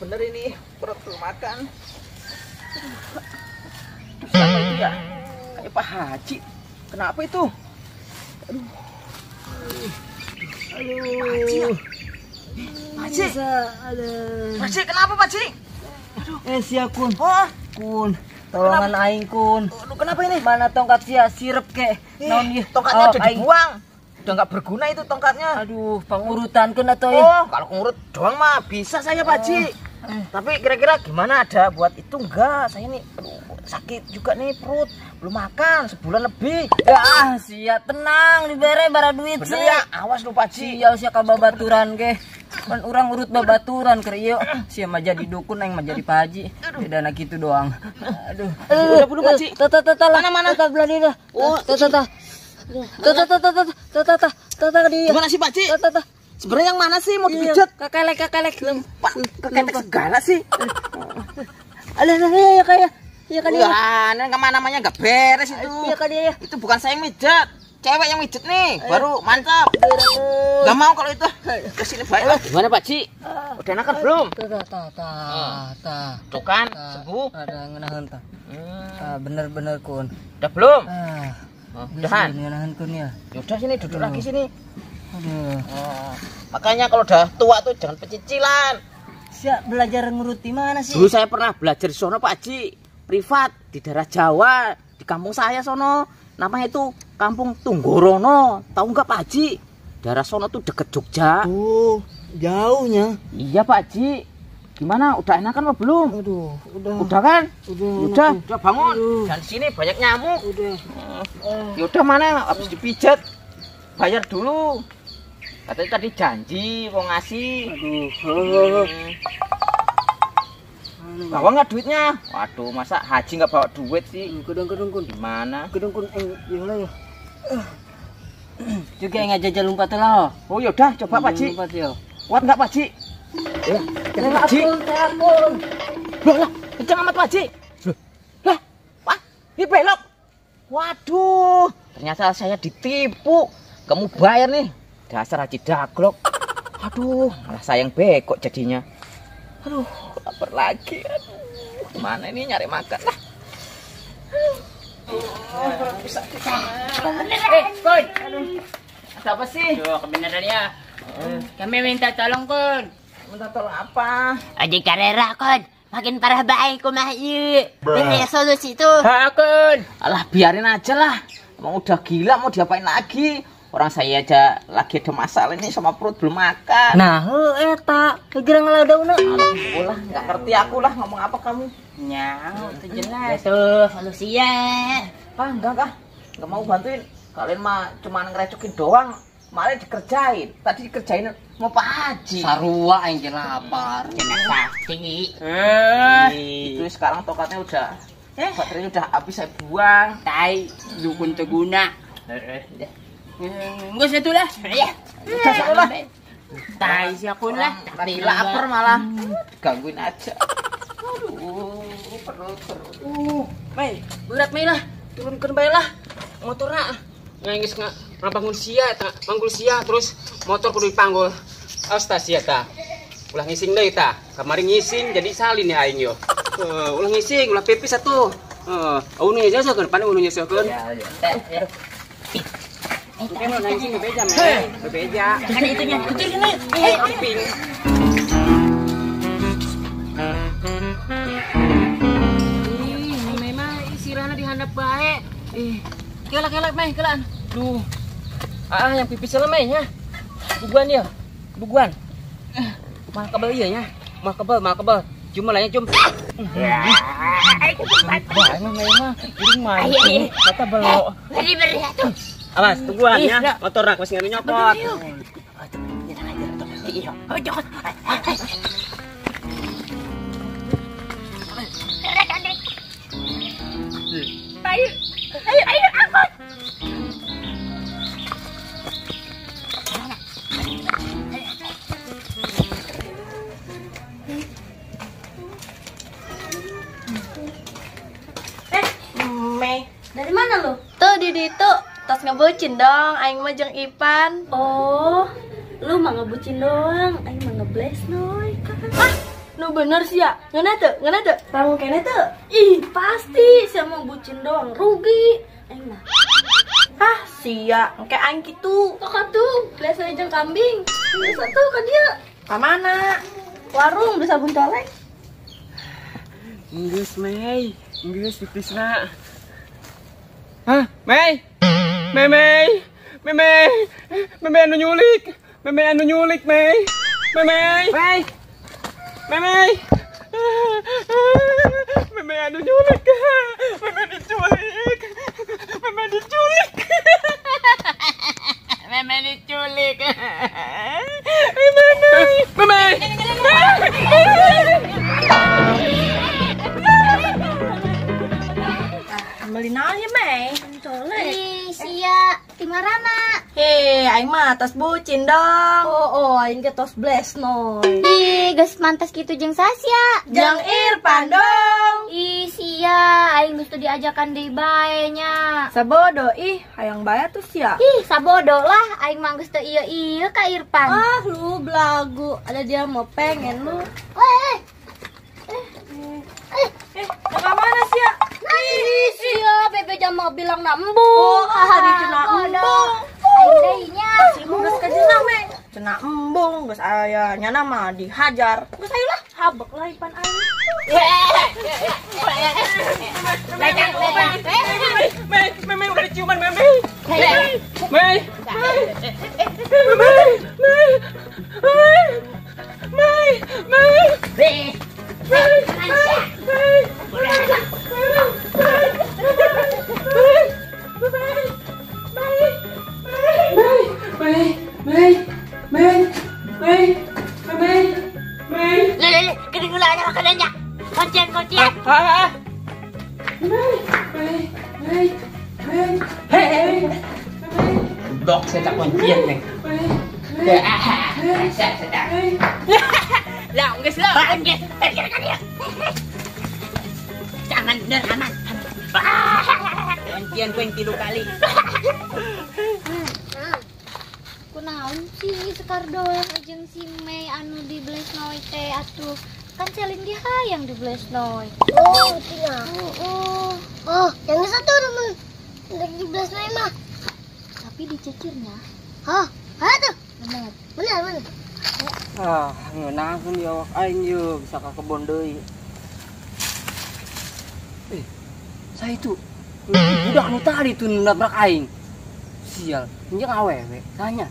bener ini perut belum makan. Siapa itu ya? Kayak Pak Haji. Kenapa itu? Aduh. Haji ya? Haji. Haji, kenapa Pak Haji? Aduh. Sia kun. Oh, kun. Tolongan aing kun. Aduh, kenapa ini? Mana tongkat sia sirep ke? Naon ieu? Tongkatnya udah dibuang. Udah nggak berguna itu tongkatnya. Aduh, pengurutan kun atau ya? Oh, kalau ngurut doang mah bisa saya Pak Haji. Tapi kira-kira gimana, ada buat itu enggak? Saya nih sakit juga nih perut, belum makan sebulan lebih. Ya, sia tenang dibere bara duit Bener sih. ya, awas lu Pak Haji. Sia sia ka babaturan ke. Kan urang urut babaturan keur ieu. Sia mah jadi dukun aing mah jadi Pak Haji. Bedana kitu doang. Aduh. Udah belum Pak Haji? Tata Mana? belani dah. Oh, Tata dia. gimana sih Pak Haji? Tata. Sebenarnya yang mana sih mau dipijat? Kakelek. Keketek segala sih. Alah ya kayak. Ya kan dia. Wah, ini namanya nggak beres itu. Iya kan dia. Itu bukan saya yang mijat, cewek yang mijat nih, baru mantap. Gak mau kalau itu. Kesini baik. Gimana Pak Haji? Udah enakan belum? Tuh kan, sembuh. Ada ngenahan ta. Bener kun. Udah belum? Udahan. Ngenahan kun ya. Yaudah sini duduk lagi sini. Aduh. Makanya kalau udah tua tuh jangan pecicilan. Siap belajar ngurut di mana sih? Dulu saya pernah belajar di sono Pak Haji, privat di daerah Jawa, di kampung saya sono. Namanya itu Kampung Tunggorono. Tahu nggak Pak Haji? Daerah sono tuh deket Jogja. Oh, jauhnya. Iya Pak Haji. Gimana? Udah enakan apa belum? Aduh, Udah kan? Udah Bangun. Dan di sini banyak nyamuk. Udah. Yaudah mana? Habis dipijat. Bayar dulu. Katanya tadi janji mau ngasih. Aduh. Bawa nggak duitnya? Waduh, masa Haji nggak bawa duit sih? Kedung kun. Gimana? Kedung kun yang lain. Juga yang ngajak lompat lah. Oh yaudah, coba Pak Haji. Lompat ya. Kuat nggak Pak Haji? Ya, Pak Haji. Lah, kencang amat Pak Haji. Lah, Pak, ini belok. Waduh, ternyata saya ditipu. Kamu bayar nih. Dasar Haji Daglok. Aduh, malah sayang bekok jadinya. Aduh, lapar lagi. Aduh, mana ini nyari makan lah. Kun. Ada apa sih? Tuh, kebenaran ya. Kami minta tolong, Kun. Minta tolong apa? Adik karera, Kun. Makin parah baik, kumah yuk. Ini solusi tuh. Kun. Alah, biarin aja lah. Emang udah gila, mau diapain lagi? Orang saya aja lagi ada masalah ini sama perut belum makan. Nah, eta kira ngeladauna. Alah, nggak ngerti aku lah ngomong apa kamu. Nyau, itu jelas. Tuh, solusinya. Enggak. Nggak mau bantuin. Kalian mah cuma ngerecokin doang. Malah dikerjain. Tadi dikerjain mau Pak Haji. Sarua yang lapar. Jelas sakti. Itu sekarang tokatnya udah baterainya udah habis, saya buang. Tai, dukun teguna. Enggak satu lah. Ya. Udah satu lah. Tai si akun lah. Lagi lapar malah. Gangguin aja. Aduh, perut. Mai, berat mai lah. Turunkan bae lah. Motorna. Ngangis bangun sia panggul sia terus motor kudu dipanggul. Asta sia ta. Ulah ngising deui ta. Kamari ngising jadi salin ya aing yo. Ulah ngising, ulah pipis atuh. Unu nyesakeun, pane unu nyesakeun. Ya. Oke, mau nangis bebeja, bebeja. Kan itunya, kecil ini. Amping. Memang isirana dihandap bae. Kelak meh, kelaan. Duh. Yang pipis lah meh ya. Buguan ya. Buguan. Mal kabel iya ya. Mal kabel. Cuma lahnya cum. Wah, emang mah. Ini mah. Kata belok. Beri tuh. Awas, tungguan ya. Motor rak masih nganu nyokot. Iya. Oh, jangan. Ayo, angkut. Dari mana lu? Tuh di itu, tas ngebucin dong, aing mah jeung Ipan. Oh, lu mah ngebucin doang, aing mah ngebles noy. Ah, Nu bener sih ya. Ngana tuh. Ramu kene tuh. Ih, pasti sia mau bucin doang rugi. Aing mah. Ah, sia, engke aing kitu. Kok tuh, lihat saya jeung kambing. Biasa tuh ka dia. Ka mana? Warung beli sabun colek. Geus, Mei. Geus pipisna. Hah, Mei? Mei anu nyulik. Mei anu nyulik, Mei. Mei anu nyulik. Mei diculik. Mei diculik. Melina ya, Mei. Colek. Ih, sia, timarana. Hei, aing mah tos bucin dong. Oh, aing ge tos blesnoy. Ih, geus mantas kitu jeung Sasya. Jang Irfan dong. Ih, sia, aing geus teu diajakan deui bae nya. Sabodo ih, hayang bayar tuh sia. Ih, sabodo lah, aing mah geus teu ieu ka Irfan. Ah, lu belagu. Ada dia mau pengen lu. Ke mana sih ya? Ih, sia, bebe jam mau bilang na embung. Oh, hari cenah embung. Aing deui nya. Geus ka cenah me. Cenah embung, geus aya nyana mah dihajar. Geus ayo lah, habek lah Ipan aing. Mei udah diciuman, Mei. Kedengeran makanannya. Kuncian. Dok, saya tak kuncian, Neng. Sedap. Lah, geus lo. Jangan bener aman. Kuncian gue yang 3 kali. Kunaon sih sekar doang jeung si Mei anu di Blesnoy teh atuh. Kan Celin dia hayang di Blesnoy. Oh, tinggal. Oh, Yang satu temen lagi di Blesnoy mah. tapi dicecirnya. Hah? Tuh. Bener. Ah, ngeunaheun di awak aing yeuh bisa ka kebon deui. Saya itu budak nu tadi tuh nabrak aing. Sial, anjing awewe tanya.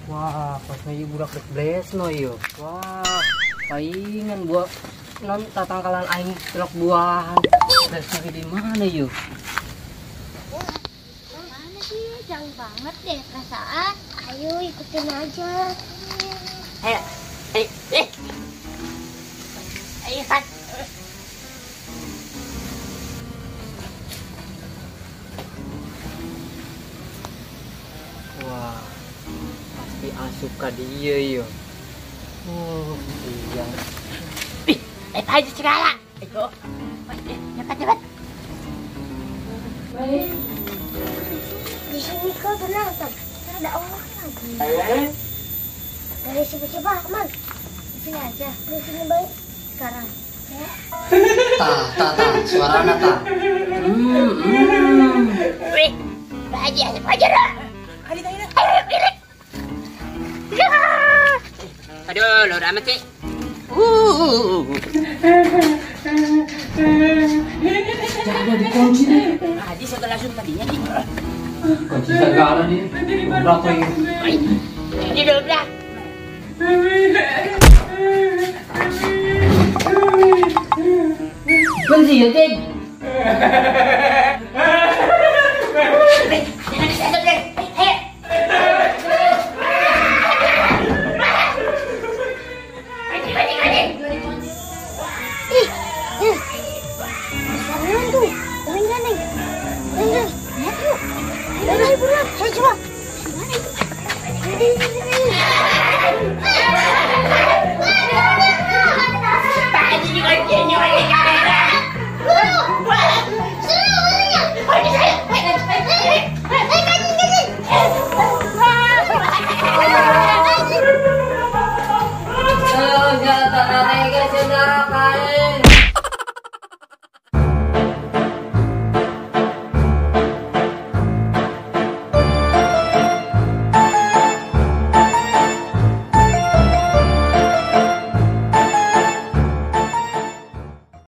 Wah, pas ieu budak dek Blesnoy yeuh. Wah, paingan gua non tatangkalan aing celok buahan. Blesnoy di mana yeuh? Mana sih? Jauh banget deh perasaan. Ayo ikutin aja. Ayo, San. Wah, pasti asup ka dieu yeuh. Oh, iya. Ayo segala. Ayo. Cepat. Di sini kau tenang, Tan. Ada orang lagi. Dari siapa aman? Di sini aja. Di sini baik. Sekarang. Ya. Ta, suarana ta. Wih, aja dah. Aduh, lo udah amat sih. Jangan dikunci nih. Tadi segala langsung tadinya nih. Kunci segala nih. Berapa ini? Ini dulu dah. Kunci ya, Tin. Saya coba.